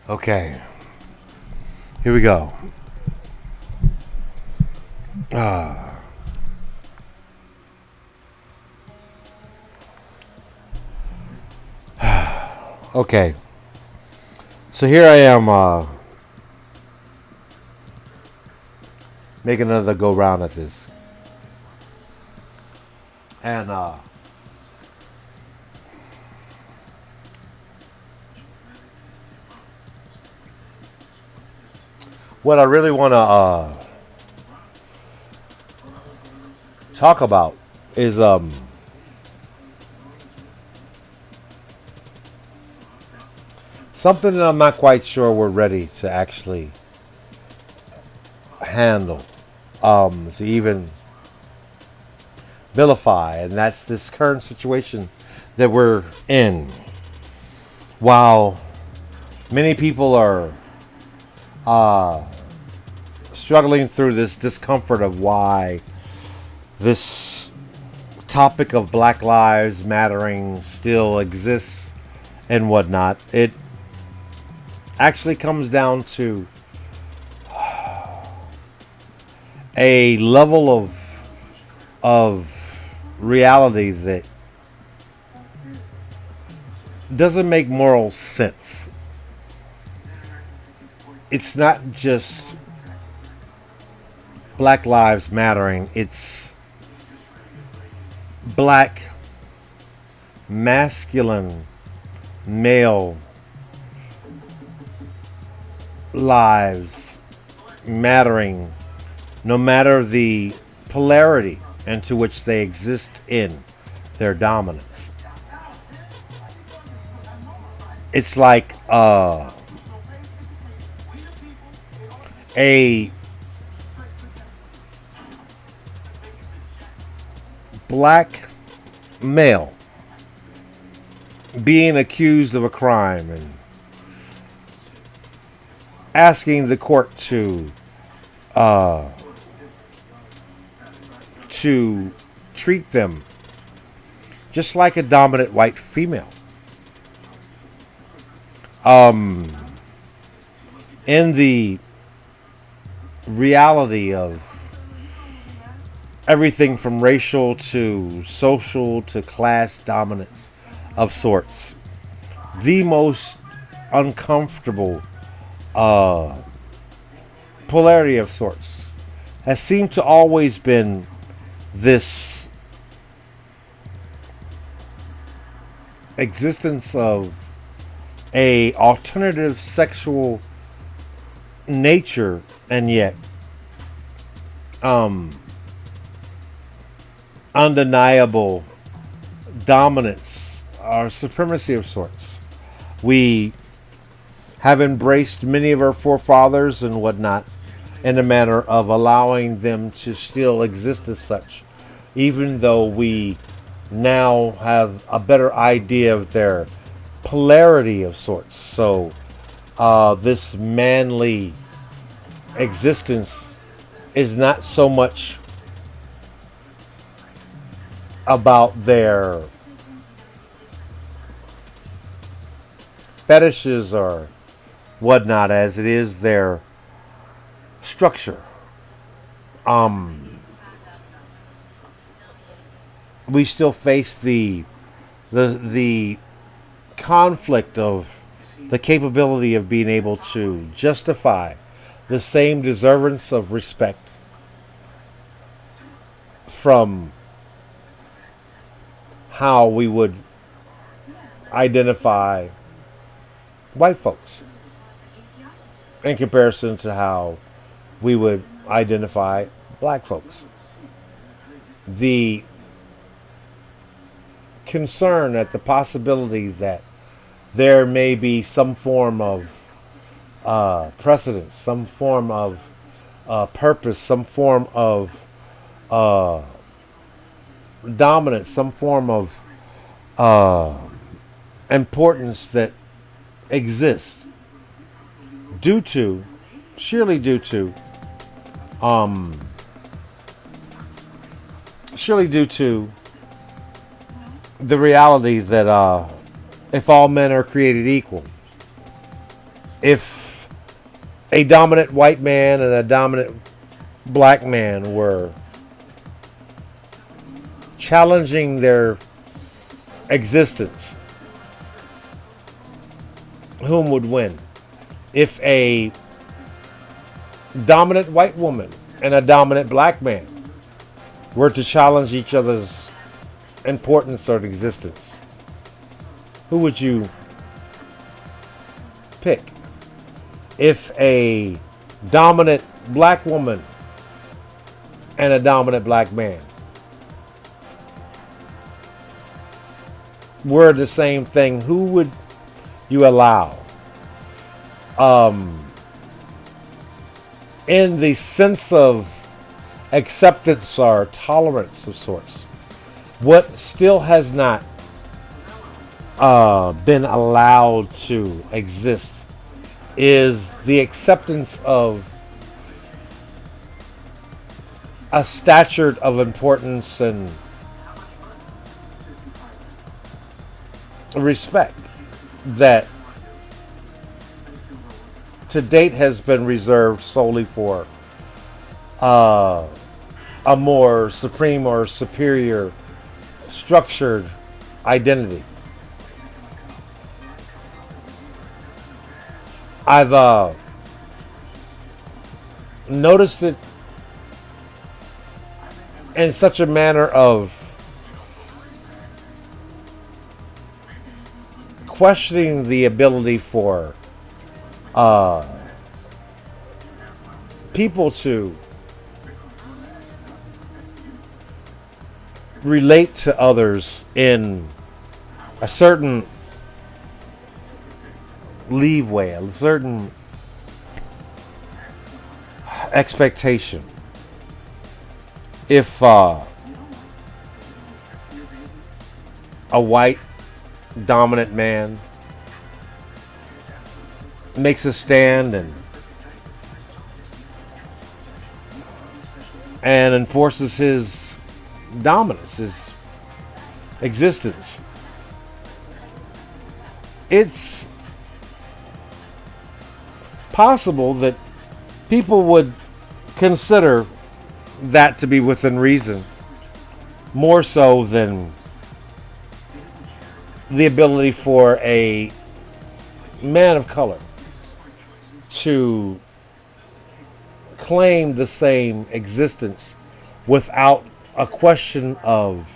Okay, here we go. Okay, so here I am making another go round at this. And what I really want to talk about is something that I'm not quite sure we're ready to actually handle, to even vilify, and that's this current situation that we're in. While many people are struggling through this discomfort of why this topic of Black Lives Mattering still exists and whatnot, it actually comes down to a level of reality that doesn't make moral sense. It's not just Black Lives Mattering, it's black, masculine, male lives mattering, no matter the polarity into which they exist in their dominance. It's like a black male being accused of a crime and asking the court to treat them just like a dominant white female. In the reality of everything from racial to social to class dominance of sorts, the most uncomfortable polarity of sorts has seemed to always been this existence of a alternative sexual nature, and yet undeniable dominance or supremacy of sorts. We have embraced many of our forefathers and whatnot in a manner of allowing them to still exist as such, even though we now have a better idea of their polarity of sorts. So this manly existence is not so much about their fetishes or whatnot as it is their structure. We still face the conflict of the capability of being able to justify the same deservance of respect from how we would identify white folks in comparison to how we would identify black folks. The concern at the possibility that there may be some form of precedence, some form of purpose, some form of dominance, some form of importance that exists surely due to the reality that if all men are created equal, If a dominant white man and a dominant black man were challenging their existence, whom would win? If a dominant white woman and a dominant black man were to challenge each other's importance or existence, who would you pick? If a dominant black woman and a dominant black man were the same thing, who would you allow? In the sense of acceptance or tolerance of sorts, what still has not been allowed to exist is the acceptance of a stature of importance and respect that to date has been reserved solely for a more supreme or superior structured identity. I've noticed it in such a manner of questioning the ability for people to relate to others in a certain leeway, a certain expectation. If a white dominant man makes a stand and enforces his dominance, his existence, it's possible that people would consider that to be within reason, more so than the ability for a man of color to claim the same existence without a question of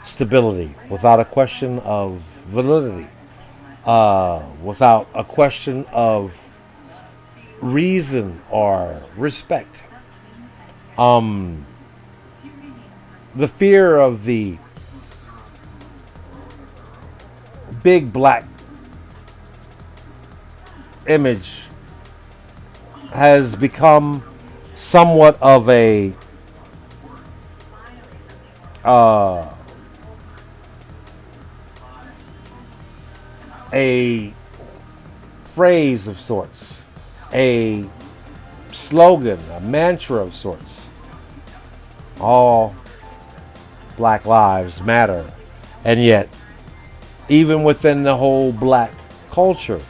stability, without a question of validity, without a question of reason or respect. The fear of the big black image has become somewhat of a phrase of sorts, a slogan, a mantra of sorts. All Black Lives Matter. And yet, even within the whole black culture,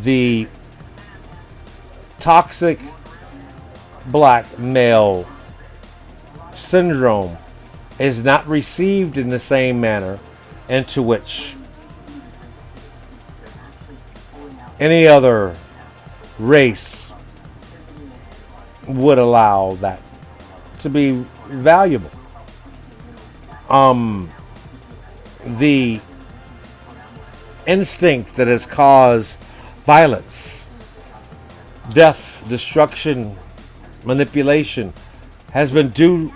the toxic black male syndrome is not received in the same manner into which any other race would allow that to be valuable. The instinct that has caused violence, death, destruction, manipulation has been due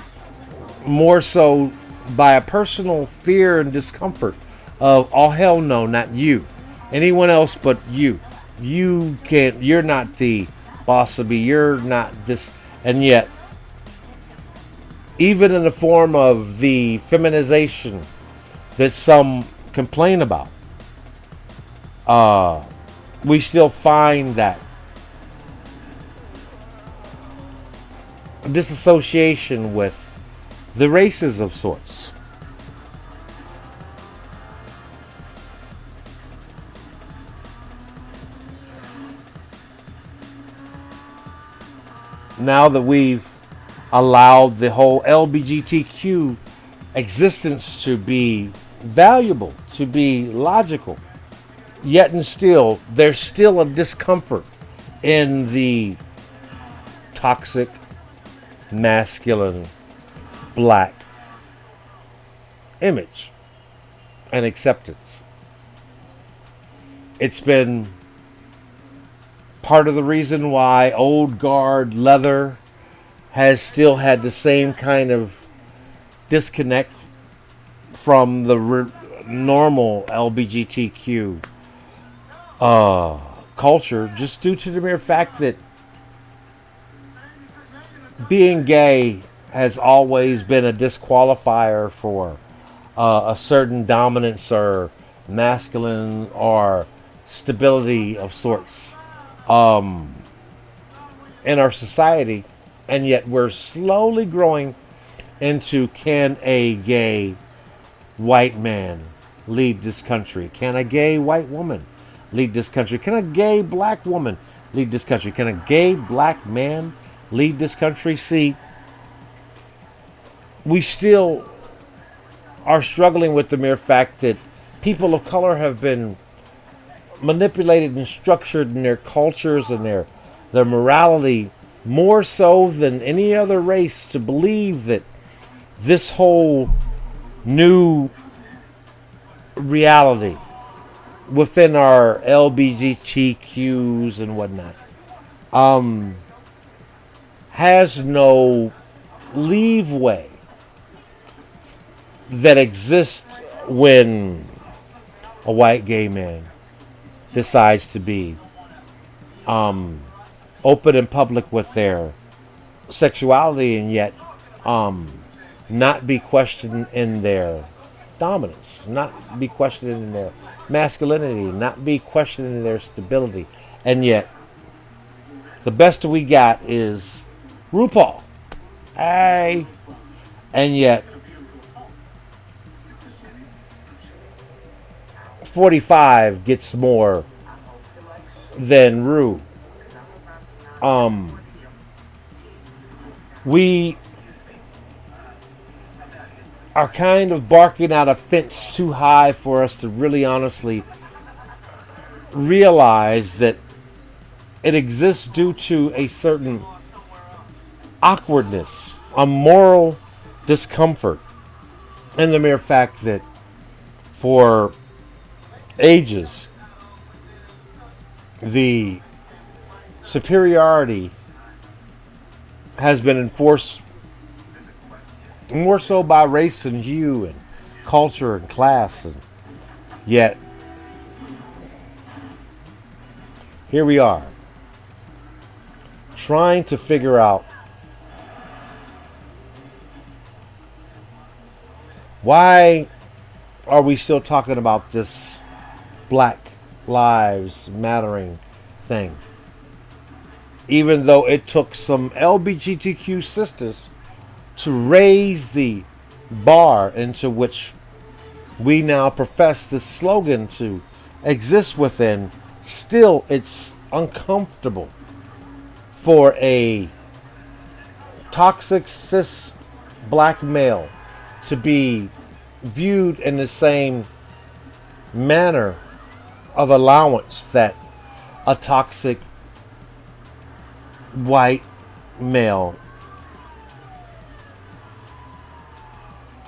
more so by a personal fear and discomfort of, oh hell no, not you, anyone else but you. You can't, you're not the boss of me, you're not this. And yet, even in the form of the feminization that some complain about, we still find that disassociation with the races of sorts. now that we've allowed the whole LBGTQ existence to be valuable, to be logical, yet and still, there's still a discomfort in the toxic, masculine, black image and acceptance. It's been part of the reason why old guard leather has still had the same kind of disconnect from the normal LBGTQ culture, just due to the mere fact that being gay has always been a disqualifier for a certain dominance or masculine or stability of sorts in our society. And yet we're slowly growing into, can a gay white man lead this country? Can a gay white woman lead this country? Can a gay black woman lead this country? Can a gay black man lead this country? See, we still are struggling with the mere fact that people of color have been manipulated and structured in their cultures and their morality more so than any other race to believe that this whole new reality within our LBGTQs and whatnot has no leeway that exists when a white gay man decides to be open in public with their sexuality, and yet not be questioned in their dominance, not be questioned in their masculinity, not be questioned in their stability. And yet the best we got is RuPaul. Hey. And yet 45 gets more than Ru. We are kind of barking out a fence too high for us to really honestly realize that it exists due to a certain awkwardness, a moral discomfort, and the mere fact that for ages the superiority has been enforced more so by race and hue and culture and class, and yet here we are trying to figure out why are we still talking about this Black Lives Mattering thing, even though it took some LBGTQ sisters to raise the bar into which we now profess this slogan to exist within. Still, it's uncomfortable for a toxic cis black male to be viewed in the same manner of allowance that a toxic white male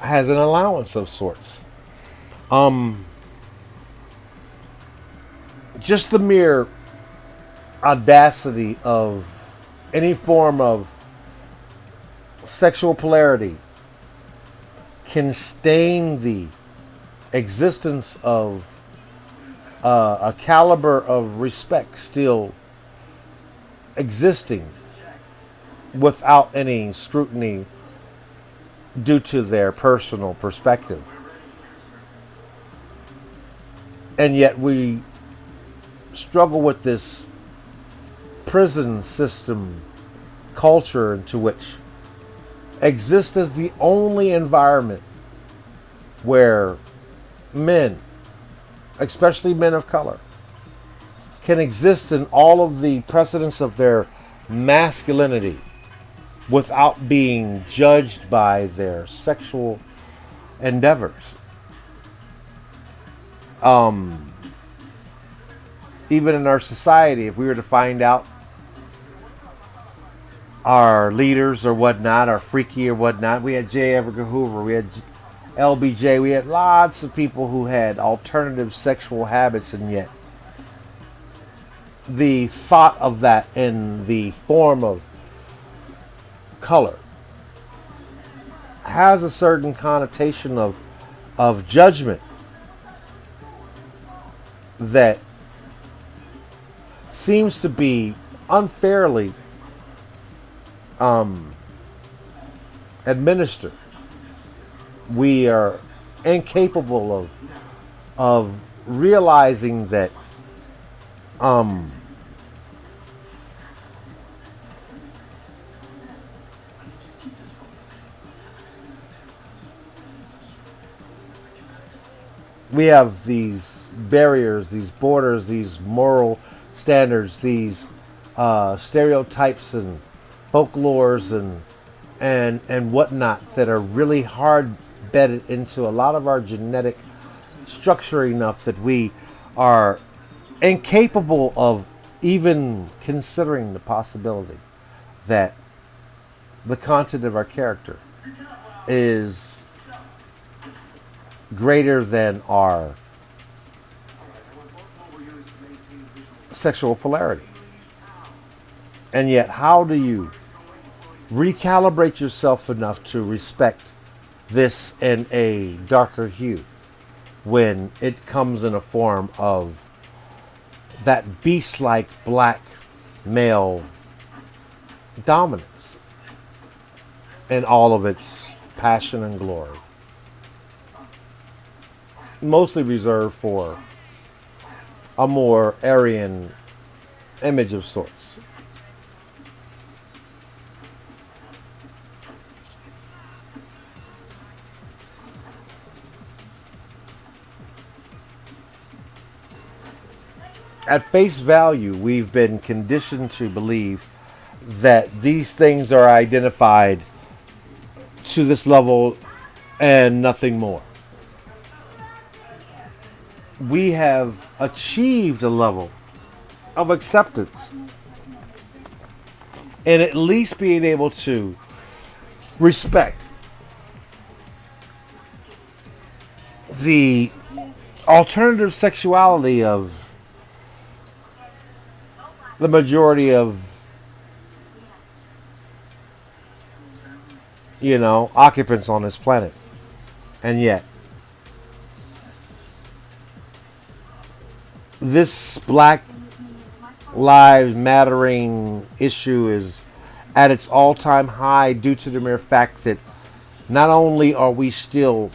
has an allowance of sorts. Just the mere audacity of any form of sexual polarity can stain the existence of a caliber of respect still existing without any scrutiny due to their personal perspective. And yet we struggle with this prison system culture into which exists as the only environment where men, especially men of color, can exist in all of the precedence of their masculinity without being judged by their sexual endeavors. Even in our society, if we were to find out our leaders or whatnot are freaky or whatnot, we had J. Edgar Hoover, we had LBJ, we had lots of people who had alternative sexual habits, and yet the thought of that in the form of color has a certain connotation of judgment that seems to be unfairly administered. We are incapable of realizing that we have these barriers, these borders, these moral standards, these stereotypes and folklores and whatnot that are really hard bedded into a lot of our genetic structure enough that we are incapable of even considering the possibility that the content of our character is greater than our sexual polarity. And yet, how do you recalibrate yourself enough to respect this in a darker hue when it comes in a form of that beast-like black male dominance in all of its passion and glory? Mostly reserved for a more Aryan image of sorts. At face value, we've been conditioned to believe that these things are identified to this level and nothing more. We have achieved a level of acceptance and at least being able to respect the alternative sexuality of the majority of, occupants on this planet. And yet, this Black Lives Mattering issue is at its all-time high due to the mere fact that not only are we still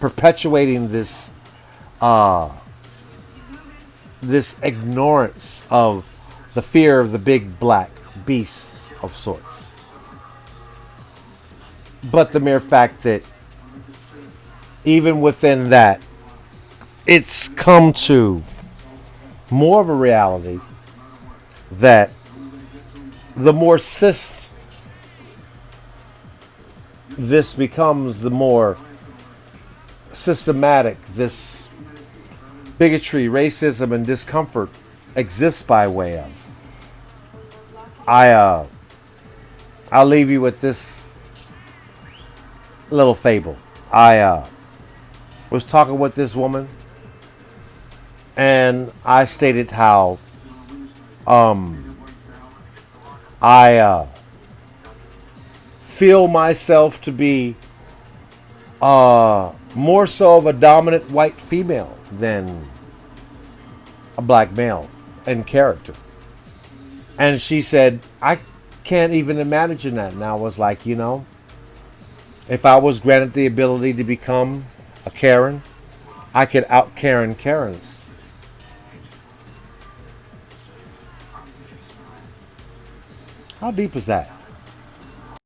perpetuating this ignorance of the fear of the big black beasts of sorts, but the mere fact that even within that, it's come to more of a reality that the more cis this becomes, the more systematic this bigotry, racism, and discomfort exists by way of. I'll leave you with this little fable. I was talking with this woman, and I stated how I feel myself to be more so of a dominant white female than a black male in character. And she said, I can't even imagine that. And I was like, if I was granted the ability to become a Karen, I could out Karen Karens. How deep is that?